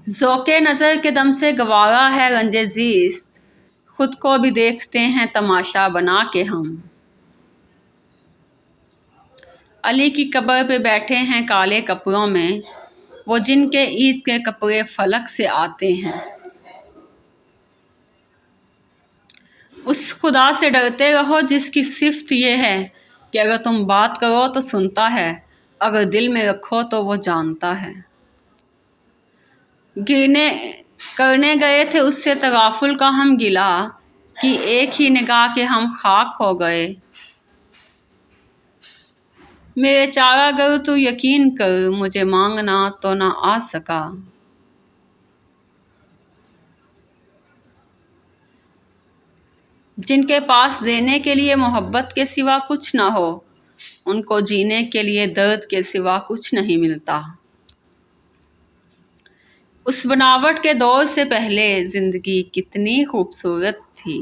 ذوق نظر کے دم سے گوارا ہے رنج زیست، خود کو بھی دیکھتے ہیں تماشا بنا کے ہم۔ علی کی قبر پہ بیٹھے ہیں کالے کپڑوں میں، وہ جن کے عید کے کپڑے فلک سے آتے ہیں۔ اس خدا سے ڈرتے رہو جس کی صفت یہ ہے کہ اگر تم بات کرو تو سنتا ہے، اگر دل میں رکھو تو وہ جانتا ہے۔ کرنے گئے تھے اس سے تغافل کا ہم گلہ، کہ ایک ہی نگاہ کے ہم خاک ہو گئے۔ میرے چارہ گر تو یقین کر، مجھے مانگنا تو نہ آ سکا۔ جن کے پاس دینے کے لیے محبت کے سوا کچھ نہ ہو، ان کو جینے کے لیے درد کے سوا کچھ نہیں ملتا۔ اس بناوٹ کے دور سے پہلے زندگی کتنی خوبصورت تھی۔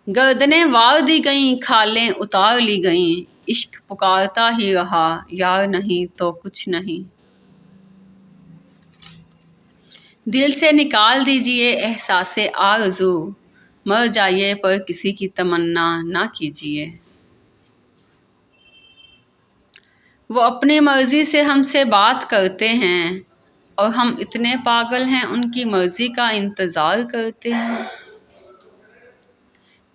گردنیں وار دی گئیں، کھالیں اتار لی گئیں، عشق پکارتا ہی رہا، یار نہیں تو کچھ نہیں۔ دل سے نکال دیجئے احساس آرزو، مر جائیے پر کسی کی تمنا نہ کیجیے۔ وہ اپنی مرضی سے ہم سے بات کرتے ہیں، اور ہم اتنے پاگل ہیں ان کی مرضی کا انتظار کرتے ہیں۔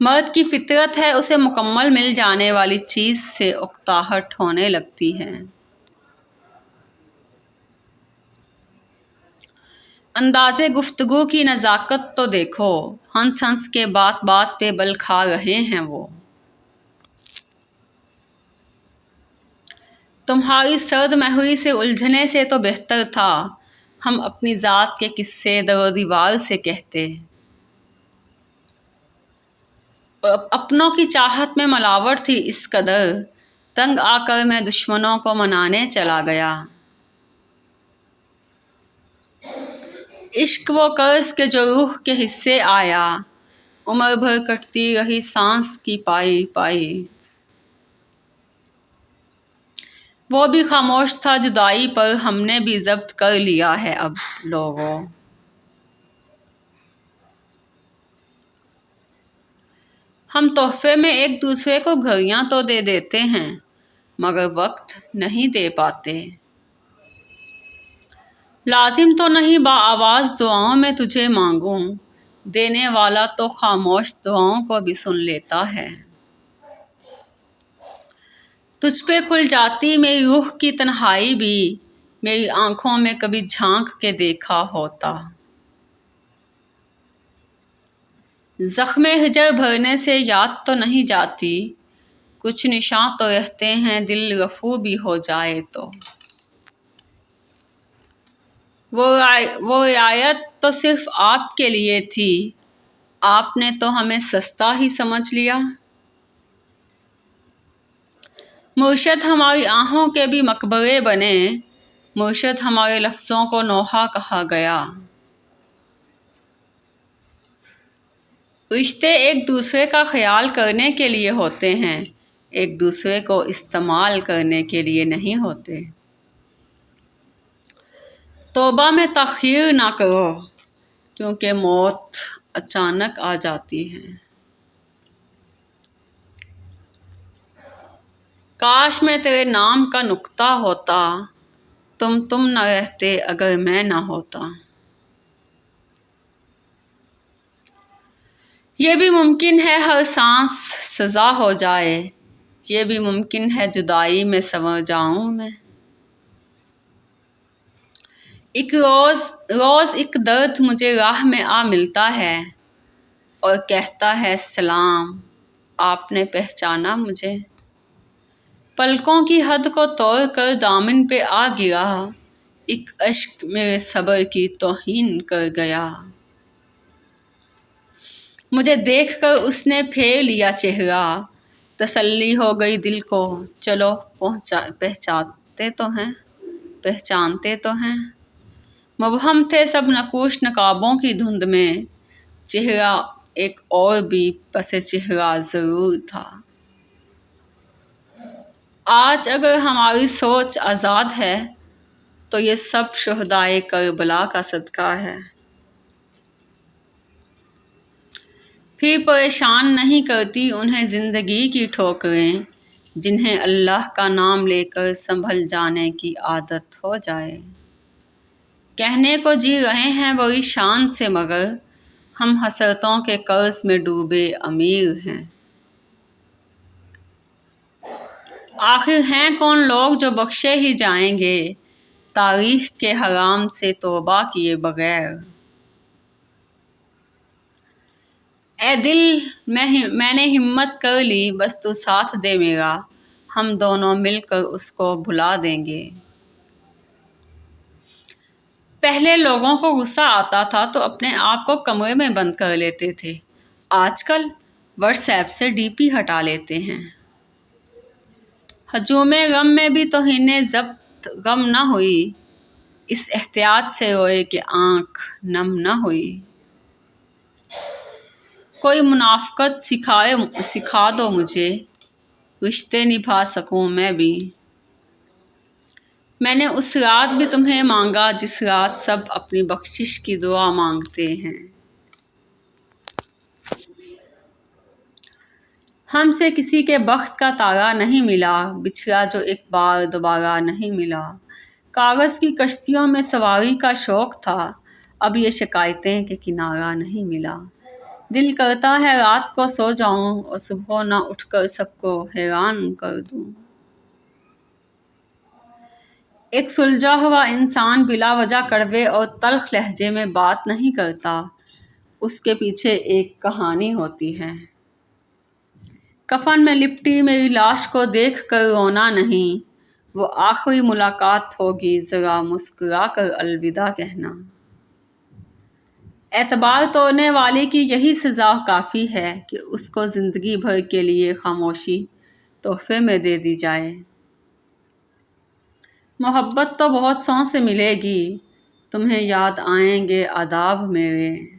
مرد کی فطرت ہے اسے مکمل مل جانے والی چیز سے اکتاہٹ ہونے لگتی ہے۔ انداز گفتگو کی نزاکت تو دیکھو، ہنس ہنس کے بات بات پہ بل کھا رہے ہیں وہ۔ تمہاری سرد مہری سے الجھنے سے تو بہتر تھا ہم اپنی ذات کے قصے در و دیوار سے کہتے، اور اپنوں کی چاہت میں ملاوٹ تھی اس قدر، تنگ آ کر میں دشمنوں کو منانے چلا گیا۔ عشق وہ قرض کہ جو روح کے حصے آیا، عمر بھر کٹتی رہی سانس کی پائی پائی۔ وہ بھی خاموش تھا جدائی پر، ہم نے بھی ضبط کر لیا ہے اب لوگوں۔ ہم تحفے میں ایک دوسرے کو گھڑیاں تو دے دیتے ہیں، مگر وقت نہیں دے پاتے۔ لازم تو نہیں بآواز دعاؤں میں تجھے مانگوں، دینے والا تو خاموش دعاؤں کو بھی سن لیتا ہے۔ تجھ پہ کھل جاتی میری روح کی تنہائی بھی، میری آنکھوں میں کبھی جھانک کے دیکھا ہوتا۔ زخم ہجر بھرنے سے یاد تو نہیں جاتی، کچھ نشاں تو رہتے ہیں دل رفو بھی ہو جائے تو۔ وہ رعایت تو صرف آپ کے لیے تھی، آپ نے تو ہمیں سستا ہی سمجھ لیا۔ مرشد ہماری آہوں کے بھی مقبرے بنے، مرشد ہمارے لفظوں کو نوحہ کہا گیا۔ رشتے ایک دوسرے کا خیال کرنے کے لیے ہوتے ہیں، ایک دوسرے کو استعمال کرنے کے لیے نہیں ہوتے۔ توبہ میں تاخیر نہ کرو، کیونکہ موت اچانک آ جاتی ہے۔ کاش میں تیرے نام کا نقطہ ہوتا، تم نہ رہتے اگر میں نہ ہوتا۔ یہ بھی ممکن ہے ہر سانس سزا ہو جائے، یہ بھی ممکن ہے جدائی میں سنور جاؤں میں۔ ایک روز ایک درد مجھے راہ میں آ ملتا ہے، اور کہتا ہے سلام، آپ نے پہچانا مجھے۔ پلکوں کی حد کو توڑ کر دامن پہ آ گرا، ایک اشک میرے صبر کی توہین کر گیا۔ مجھے دیکھ کر اس نے پھیر لیا چہرہ، تسلی ہو گئی دل کو، چلو پہچانتے تو ہیں۔ مبہم تھے سب نقوش نقابوں کی دھند میں، چہرہ ایک اور بھی پس چہرہ ضرور تھا۔ آج اگر ہماری سوچ آزاد ہے تو یہ سب شہدائے کربلا کا صدقہ ہے۔ پھر پریشان نہیں کرتی انہیں زندگی کی ٹھوکریں، جنہیں اللہ کا نام لے کر سنبھل جانے کی عادت ہو جائے۔ کہنے کو جی رہے ہیں بڑی شان سے، مگر ہم حسرتوں کے قرض میں ڈوبے امیر ہیں۔ آخر ہیں کون لوگ جو بخشے ہی جائیں گے تاریخ کے حرام سے توبہ کیے بغیر۔ اے دل میں نے ہمت کر لی، بس تو ساتھ دے میرا، ہم دونوں مل کر اس کو بھلا دیں گے۔ پہلے لوگوں کو غصہ آتا تھا تو اپنے آپ کو کمرے میں بند کر لیتے تھے، آج کل واٹس ایپ سے ڈی پی ہٹا لیتے ہیں۔ ہجوم غم میں بھی توہین ضبط غم نہ ہوئی، اس احتیاط سے روئے کہ آنکھ نم نہ ہوئی۔ کوئی منافقت سکھا دو مجھے، رشتے نبھا سکوں میں بھی۔ میں نے اس رات بھی تمہیں مانگا جس رات سب اپنی بخشش کی دعا مانگتے ہیں۔ ہم سے کسی کے بخت کا تارا نہیں ملا، بچھڑا جو ایک بار دوبارہ نہیں ملا۔ کاغذ کی کشتیوں میں سواری کا شوق تھا، اب یہ شکایتیں کہ کنارہ نہیں ملا۔ دل کرتا ہے رات کو سو جاؤں اور صبح نہ اٹھ کر سب کو حیران کر دوں۔ ایک سلجھا ہوا انسان بلا وجہ کڑوے اور تلخ لہجے میں بات نہیں کرتا، اس کے پیچھے ایک کہانی ہوتی ہے۔ کفن میں لپٹی میری لاش کو دیکھ کر رونا نہیں، وہ آخری ملاقات ہوگی ذرا مسکرا کر الوداع کہنا۔ اعتبار توڑنے والے کی یہی سزا کافی ہے کہ اس کو زندگی بھر کے لیے خاموشی تحفے میں دے دی جائے۔ محبت تو بہت سو سے ملے گی، تمہیں یاد آئیں گے آداب میرے۔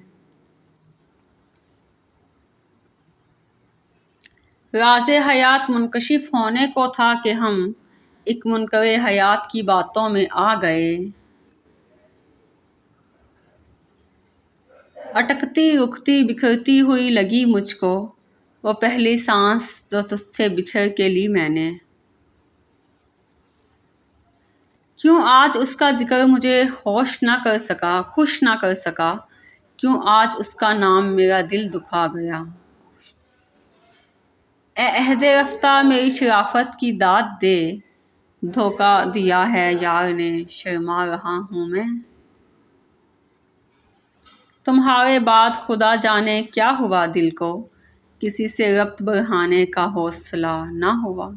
راز حیات منکشف ہونے کو تھا کہ ہم ایک منکر حیات کی باتوں میں آ گئے۔ اٹکتی رکتی بکھرتی ہوئی لگی مجھ کو وہ پہلی سانس جو تجھ سے بچھڑ کے لی میں نے۔ کیوں آج اس کا ذکر مجھے خوش نہ کر سکا، کیوں آج اس کا نام میرا دل دکھا گیا۔ اے عہد رفتہ میری شرافت کی داد دے، دھوکا دیا ہے یار نے شرما رہا ہوں میں۔ تمہارے بعد خدا جانے کیا ہوا دل کو، کسی سے ربط بڑھانے کا حوصلہ نہ ہوا۔